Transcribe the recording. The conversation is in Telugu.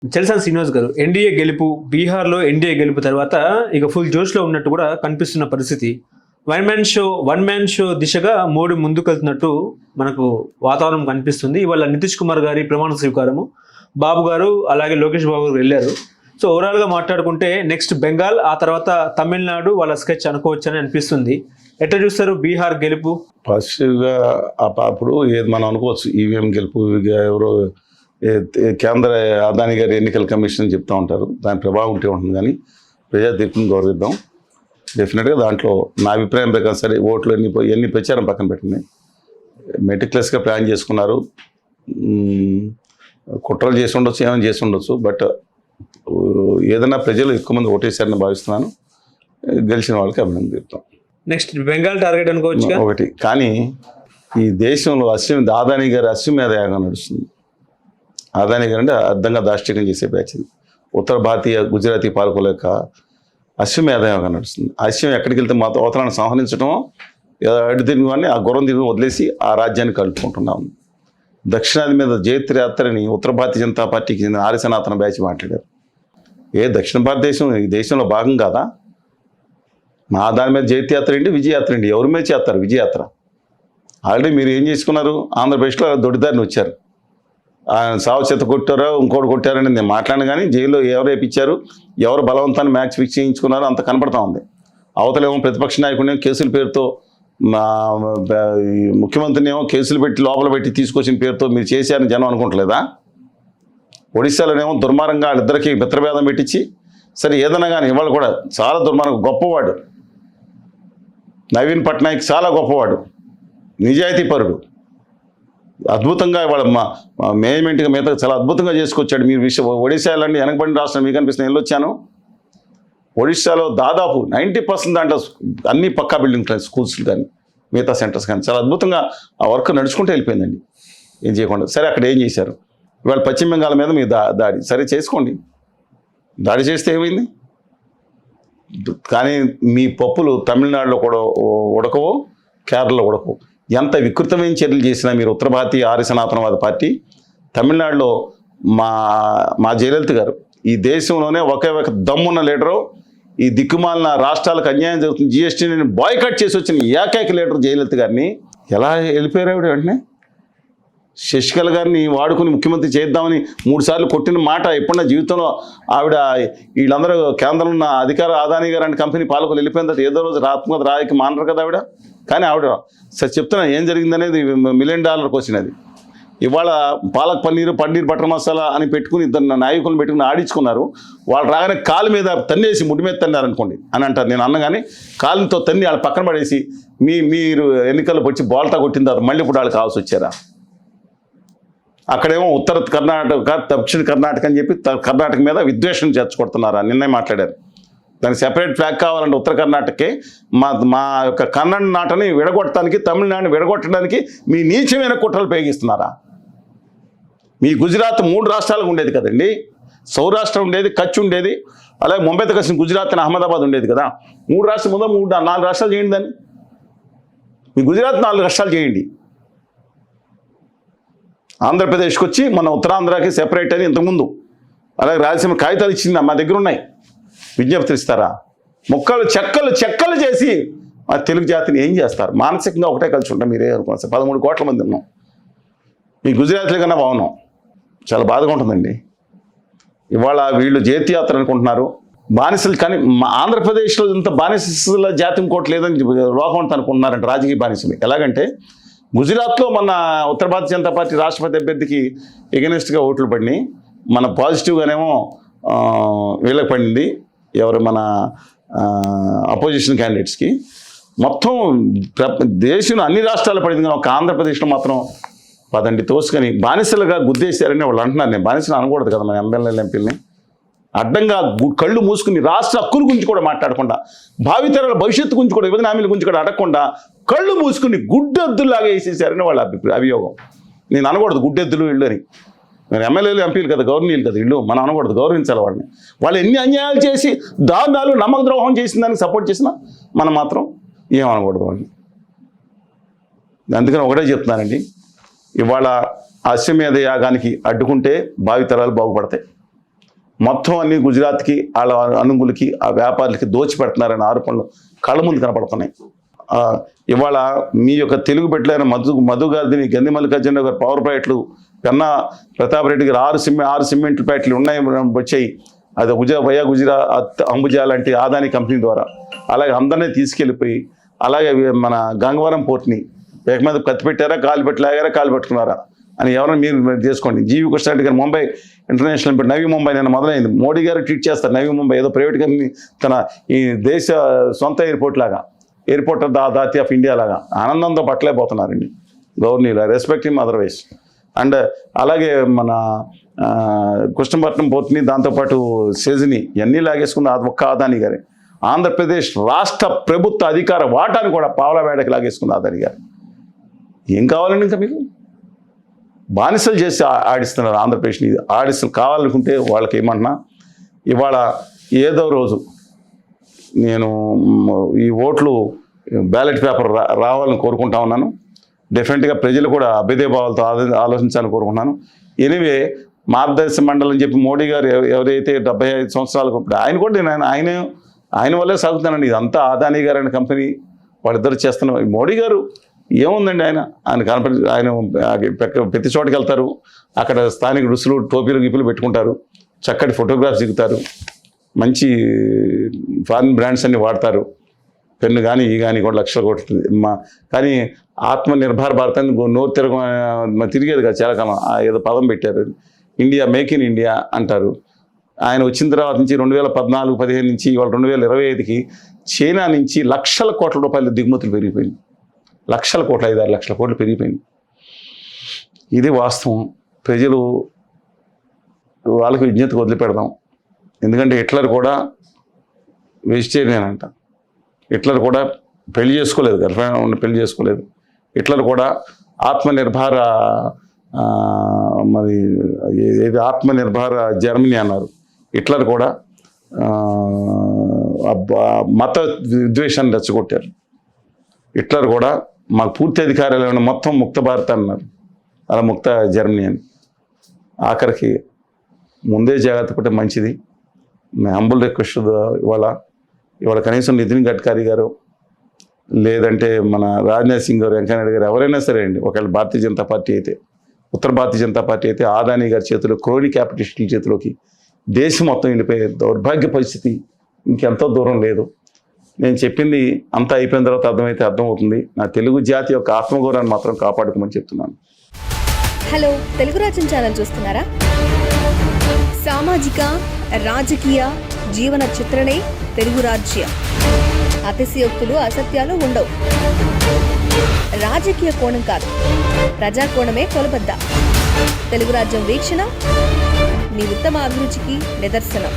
చలసాని శ్రీనివాస్ గారు, ఎన్డీఏ గెలుపు, బీహార్లో ఎన్డీఏ గెలుపు తర్వాత ఇక ఫుల్ జోష్లో ఉన్నట్టు కూడా కనిపిస్తున్న పరిస్థితి. వన్ మ్యాన్ షో దిశగా మోడీ ముందుకెళ్తున్నట్టు మనకు వాతావరణం కనిపిస్తుంది. ఇవాళ నితీష్ కుమార్ గారి ప్రమాణ స్వీకారము, బాబు గారు అలాగే లోకేష్ బాబు గారు వెళ్ళారు. సో ఓవరాల్గా మాట్లాడుకుంటే నెక్స్ట్ బెంగాల్, ఆ తర్వాత తమిళనాడు వాళ్ళ స్కెచ్ అనుకోవచ్చని అనిపిస్తుంది. ఎట్లా చూస్తారు బీహార్ గెలుపు? పాజిటివ్గా అప్పుడు ఏది మనం అనుకోవచ్చు, ఈవీఎం గెలుపు ఎవరో కేంద్ర అదాని గారి ఎన్నికల కమిషన్ చెప్తూ ఉంటారు, దాని ప్రభావం ఉంటే ఉంటుంది. కానీ ప్రజా తీర్పుని గౌరవిద్దాం. డెఫినెట్గా దాంట్లో నా అభిప్రాయం ప్రకారం సరే, ఓట్లు ఎన్ని ప్రచారం పక్కన పెట్టింది, మెటిక్యులస్గా ప్లాన్ చేసుకున్నారు. కుట్రలు చేసి ఉండొచ్చు, ఏమైనా చేసి ఉండొచ్చు. బట్ ఏదైనా ప్రజలు ఎక్కువ మంది ఓటేశారని భావిస్తున్నాను. గెలిచిన వాళ్ళకి అభినందన చెప్తాం. నెక్స్ట్ బెంగాల్ టార్గెట్ అనుకోవచ్చు ఒకటి. కానీ ఈ దేశంలో అదాని గారి అశ్వమేధ యాగం నడుస్తుంది. అదాని గారు అంటే అర్థంగా దాష్టికం చేసే బ్యాచ్ ఇది. ఉత్తర భారతీయ గుజరాతీ పాలకుల అశ్వమేధ యాగం నడుస్తుంది. అశ్వం ఎక్కడికి వెళ్తే మాతో అవతరాన్ని సంహరించడం, అడ్డు తిరిగి వాడిని ఆ గుర్రం తిరిగి వదిలేసి ఆ రాజ్యాన్ని కలుపుకుంటున్నాం. దక్షిణాది మీద జైత్రయాత్రని ఉత్తర భారతీయ జనతా పార్టీకి చెందిన ఆర్య సనాతన బ్యాచ్ మాట్లాడారు. దక్షిణ భారతదేశం ఈ దేశంలో భాగం కాదా? మా దాని మీద జైత్యాత్ర ఏంటి, విజయయాత్ర ఏంటి? ఎవరి మీద చేస్తారు విజయయాత్ర? ఆల్రెడీ మీరు ఏం చేసుకున్నారు? ఆంధ్రప్రదేశ్లో దొడ్డిదారిని వచ్చారు. సావు చేత కొట్టారో ఇంకోటి కొట్టారని నేను మాట్లాడిన, కానీ జైల్లో ఎవరు వేపించారు, ఎవరు బలవంతాన్ని మ్యాచ్ ఫిక్స్ చేయించుకున్నారో అంత కనపడతా ఉంది. అవతలేమో ప్రతిపక్ష నాయకుడిని కేసుల పేరుతో, ముఖ్యమంత్రిని ఏమో కేసులు పెట్టి లోపల పెట్టి తీసుకొచ్చిన పేరుతో మీరు చేశారని జనం అనుకుంటలేదా? ఒడిశాలోనేమో దుర్మార్గంగా వాళ్ళిద్దరికీ మిత్రభేదం పెట్టించి, సరే ఏదైనా కానీ ఇవాళ కూడా చాలా దుర్మార్గం. గొప్పవాడు నవీన్ పట్నాయక్, చాలా గొప్పవాడు, నిజాయితీ పరుడు, అద్భుతంగా ఇవాళ మేనేజ్మెంట్గా మిగతా చాలా అద్భుతంగా చేసుకొచ్చాడు. మీరు ఒడిశా లాంటి వెనకబడిన రాష్ట్రం మీకు అనిపిస్తుంది. వెళ్ళొచ్చాను. ఒడిశాలో దాదాపు 90% దాంట్లో అన్ని పక్కా బిల్డింగ్ స్కూల్స్ కానీ మిగతా సెంటర్స్ కానీ చాలా అద్భుతంగా ఆ వర్క్ నడుచుకుంటూ వెళ్ళిపోయిందండి. ఏం చేయకుండా. సరే అక్కడ ఏం చేశారు? ఇవాళ పశ్చిమ బెంగాల్ మీద మీ దాడి సరే చేసుకోండి, దాడి చేస్తే ఏమైంది? కానీ మీ పప్పులు తమిళనాడులో కూడా ఉడకవు, కేరళలో ఉడకవు. ఎంత వికృతమైన చర్యలు చేసినా మీరు ఉత్తర భారతీయ ఆర్య సనాతనవాద పార్టీ, తమిళనాడులో మా జయలలిత గారు ఈ దేశంలోనే ఒకే ఒక దమ్మున్న లీడరు, ఈ దిక్కుమాలిన రాష్ట్రాలకు అన్యాయం జరుగుతుంది జిఎస్టీని బాయ్కట్ చేసి వచ్చిన ఏకైక లీడర్ జయలలిత గారిని ఎలా వెళ్ళిపోయారు ఆవిడ? వెంటనే శశికళ గారిని వాడుకుని ముఖ్యమంత్రి చేద్దామని 3 సార్లు కొట్టిన మాట ఎప్పుడన్నా జీవితంలో ఆవిడ, వీళ్ళందరూ కేంద్రంలో ఉన్న అధికార అదాని గారు అంటే కంపెనీ పాలకులు వెళ్ళిపోయిన తర్వాత ఏదో రోజు ఆత్మహత్య రాయకి మానరు కదా ఆవిడ. కానీ ఆవిడ సరే చెప్తున్నా ఏం జరిగిందనేది $1 మిలియన్ క్వశ్చన్ అది. ఇవాళ పాలక్ పన్నీర్ బటర్ మసాలా అని పెట్టుకుని ఇద్దరు నాయకులను పెట్టుకుని ఆడించుకున్నారు. వాళ్ళు రాగానే కాలు మీద తన్నేసి ముడి మీద తన్నారు అనుకోండి అని అంటారు. నేను అన్నగానే కాలుతో తన్ని వాళ్ళ పక్కన పడేసి మీరు ఎన్నికల్లో వచ్చి బోల్తా కొట్టిన తర్వాత మళ్ళీ ఇప్పుడు వాళ్ళు కావాల్సి వచ్చారా? అక్కడేమో ఉత్తర కర్ణాటక, దక్షిణ కర్ణాటక అని చెప్పి కర్ణాటక మీద విద్వేషం చేర్చుకొడుతున్నారా? నిన్నే మాట్లాడారు. దానికి సెపరేట్ ఫ్లాగ్ కావాలంటే ఉత్తర కర్ణాటకే. మా యొక్క కన్నడ నాటని విడగొట్టడానికి, తమిళనాడుని విడగొట్టడానికి మీ నీచమైన కుట్రలు ఉపయోగిస్తున్నారా? మీ గుజరాత్ 3 రాష్ట్రాలకు ఉండేది కదండి. సౌరాష్ట్ర ఉండేది, కచ్ ఉండేది, అలాగే ముంబైతో కలిసిన గుజరాత్ అని అహ్మదాబాద్ ఉండేది కదా. 3 రాష్ట్రాలు ముందు 4 రాష్ట్రాలు చేయండి. దాన్ని మీ గుజరాత్ 4 రాష్ట్రాలు చేయండి. ఆంధ్రప్రదేశ్కి వచ్చి మన ఉత్తరాంధ్రకి సెపరేట్ అని ఇంతకుముందు, అలాగే రాయలసీమ కాగితాలు ఇచ్చింది మా దగ్గర ఉన్నాయి, విజ్ఞప్తి ఇస్తారా? ముక్కలు చెక్కలు చేసి ఆ తెలుగు జాతిని ఏం చేస్తారు? మానసికంగా ఒకటే కలిసి ఉంటాం. మీరే అనుకోవచ్చు, 13 కోట్ల మంది ఉన్నాం. మీ గుజరాత్లో కన్నా బాగున్నాం. చాలా బాధగా ఉంటుందండి. ఇవాళ వీళ్ళు జైత్యాత్ర అనుకుంటున్నారు, బానిసలు. కానీ ఆంధ్రప్రదేశ్లో ఇంత బానిసల జాతి ఇంకోటి లేదని లోకం అనుకుంటున్నారంటే రాజకీయ బానిసలు. ఎలాగంటే గుజరాత్లో మన ఉత్తర భారతీయ జనతా పార్టీ రాష్ట్రపతి అభ్యర్థికి ఎగెనిస్ట్గా ఓట్లు పడినాయి. మన పాజిటివ్గానేమో వీళ్ళకి పడింది, ఎవరు మన అపోజిషన్ క్యాండిడేట్స్కి. మొత్తం దేశంలో అన్ని రాష్ట్రాలు పడింది, కానీ ఒక ఆంధ్రప్రదేశ్లో మాత్రం పదండి తోసుకొని బానిసలుగా గుద్దేశారని వాళ్ళు అంటున్నారు. నేను బానిసలు అనకూడదు కదా మన ఎమ్మెల్యేలు ఎంపీలని. అడ్డంగా కళ్ళు మూసుకుని రాష్ట్ర హక్కుల గురించి కూడా మాట్లాడకుండా, భావితరాల భవిష్యత్తు గురించి కూడా, విభజన హామీల గురించి కూడా అడగకుండా కళ్ళు మూసుకుని గుడ్డెద్దులాగా వేసేసారని వాళ్ళ అభియోగం. నేను అనకూడదు గుడ్డెద్దులు వీళ్ళు అని. నేను ఎమ్మెల్యేలు ఎంపీలు కదా, గవర్నీలు కదా వీళ్ళు, మనం అనకూడదు, గౌరవించాలి వాళ్ళని. వాళ్ళు ఎన్ని అన్యాయాలు చేసి దారుణాలు నమ్మక ద్రోహం చేసిన దానికి సపోర్ట్ చేసినా మనం మాత్రం ఏమనకూడదు వాళ్ళని. అందుకని ఒకటే చెప్తున్నానండి, ఇవాళ అశ్వమేధ యాగానికి అడ్డుకుంటే భావితరాలు బాగుపడతాయి. మొత్తం అన్ని గుజరాత్కి వాళ్ళ అనుగులకి ఆ వ్యాపారులకి దోచిపెడుతున్నారనే ఆరోపణలు కళ్ళ ముందు కనపడుతున్నాయి. ఇవాళ మీ యొక్క తెలుగు బిడ్డలైన మధు గారిని గంధి మల్లికార్జున గారు పవర్ ప్లాంట్లు, పెన్నా ప్రతాప్ రెడ్డి గారు 6 సిమెంట్ ఫ్యాక్టరీలు ఉన్నాయి వచ్చాయి. అది వయా గుజరాత్ అంబుజా లాంటి ఆదాని కంపెనీ ద్వారా. అలాగే అందరినీ తీసుకెళ్ళిపోయి అలాగే మన గంగవరం పోర్ట్ని పేక మీద కత్తి పెట్టారా, కాలు పెట్టలాగారా, కాలు పెట్టుకున్నారా అని ఎవరైనా మీరు చేసుకోండి. జీవి కృష్ణారెడ్డి గారు ముంబై ఇంటర్నేషనల్ నవీ ముంబై నిన్న మొదలైంది. మోడీ గారు ట్వీట్ చేస్తారు, నవీ ముంబై ఏదో ప్రైవేట్ కంపెనీ తన ఈ దేశ సొంత ఎయిర్పోర్ట్ లాగా, ఎయిర్పోర్ట్ దాతి ఆఫ్ ఇండియా లాగా ఆనందంతో పట్టలేకపోతున్నారండి. గవర్నీలు రెస్పెక్ట్ హిమ్ అదర్వైజ్. అండ్ అలాగే మన కృష్ణపట్నం పోర్ట్ని, దాంతోపాటు సెజ్ని ఇవన్నీ లాగేసుకున్న ఒక్క అదాని గారే. ఆంధ్రప్రదేశ్ రాష్ట్ర ప్రభుత్వ అధికార వాటాను కూడా పావలా వేడకి లాగేసుకున్న అదాని గారు. ఏం కావాలండి ఇంకా మీకు? బానిసలు చేసి ఆడిస్తున్నారు ఆంధ్రప్రదేశ్ని. ఆడిస్తులు కావాలనుకుంటే వాళ్ళకి ఏమంటున్నా, ఇవాళ ఏదో రోజు నేను ఈ ఓట్లు బ్యాలెట్ పేపర్ రావాలని కోరుకుంటా ఉన్నాను. డెఫినెట్గా ప్రజలు కూడా అభ్యుదయ భావాలతో ఆలోచించాలని కోరుకుంటున్నాను. ఎనివే మార్గదర్శ మండలి అని చెప్పి మోడీ గారు ఎవరైతే 75 సంవత్సరాలకు ఇప్పుడు ఆయన కూడా నేను ఆయన వల్లే సాగుతానండి. ఇదంతా అదానీ గారు అనే కంపెనీ వాళ్ళిద్దరు చేస్తున్న. మోడీ గారు ఏముందండి, ఆయన కనపడి ఆయన ప్రతి చోటకి వెళ్తారు, అక్కడ స్థానిక రుసులు టోపీలు గిప్పులు పెట్టుకుంటారు, చక్కటి ఫోటోగ్రాఫ్స్ దిగుతారు, మంచి ఫారిన్ బ్రాండ్స్ అన్ని వాడతారు. పెన్ను కానీ ఈ కానీ కూడా లక్షల కోట్లు. కానీ ఆత్మనిర్భర్ భారత్ అని నోరు తిరిగేది కదా చాలా కాలం. ఏదో పదం పెట్టారు, ఇండియా మేక్ ఇన్ ఇండియా అంటారు. ఆయన వచ్చిన తర్వాత నుంచి 2014-15 నుంచి ఇవాళ 2025కి చైనా నుంచి లక్షల కోట్ల రూపాయల దిగుమతులు పెరిగిపోయింది. లక్షల కోట్లు, 5-6 లక్షల కోట్లు పెరిగిపోయింది. ఇది వాస్తవం. ప్రజలు వాళ్ళకి విజ్ఞతకు వదిలిపెడదాం. ఎందుకంటే హిట్లర్ కూడా వెజిటేరియన్ అంట. హిట్లర్ కూడా పెళ్లి చేసుకోలేదు, గర్ల్ఫ్రెండ్ పెళ్లి చేసుకోలేదు. హిట్లర్ కూడా ఆత్మనిర్భర మరి ఏది ఆత్మనిర్భర జర్మనీ అన్నారు. హిట్లర్ కూడా మత విద్వేషాన్ని రెచ్చగొట్టారు. హిట్లర్ కూడా మాకు పూర్తి అధికారాలు మొత్తం ముక్త భారత్ అన్నారు, అలా ముక్త జర్మనీ అని. ఆఖరికి ముందే జాగ్రత్త పట్టే మంచిది. హంబుల్ రిక్వెస్ట్ ఇవాళ కనీసం నితిన్ గడ్కరీ గారు, లేదంటే మన రాజ్నాథ్ సింగ్ గారు, వెంకయ్యనాయుడు గారు, ఎవరైనా సరే అండి, ఒకవేళ భారతీయ జనతా పార్టీ అయితే, ఉత్తర భారతీయ జనతా పార్టీ అయితే ఆదానీ గారి చేతిలో, క్రోనీ క్యాపిటలిస్టుల చేతిలోకి దేశం మొత్తం వెళ్ళిపోయే దౌర్భాగ్య పరిస్థితి ఇంకెంతో దూరం లేదు. నేను చెప్పింది అంతా అయిపోయిన తర్వాత అర్థమవుతుంది. నా తెలుగు జాతి యొక్క ఆత్మగౌరవాన్ని మాత్రం కాపాడుకోమని చెప్తున్నాను. హలో, తెలుగు రాజ్యం ఛానల్ చూస్తున్నారా? సామాజిక, రాజకీయ, జీవన చిత్రణే తెలుగు రాజ్యం. అతిశయోక్తులు, అసత్యాలు ఉండవు. రాజకీయ కోణం కాదు, ప్రజా కోణమే కొలబద్ద. తెలుగు రాజ్యం వీక్షణ మీ ఉత్తమ అభిరుచికి నిదర్శనం.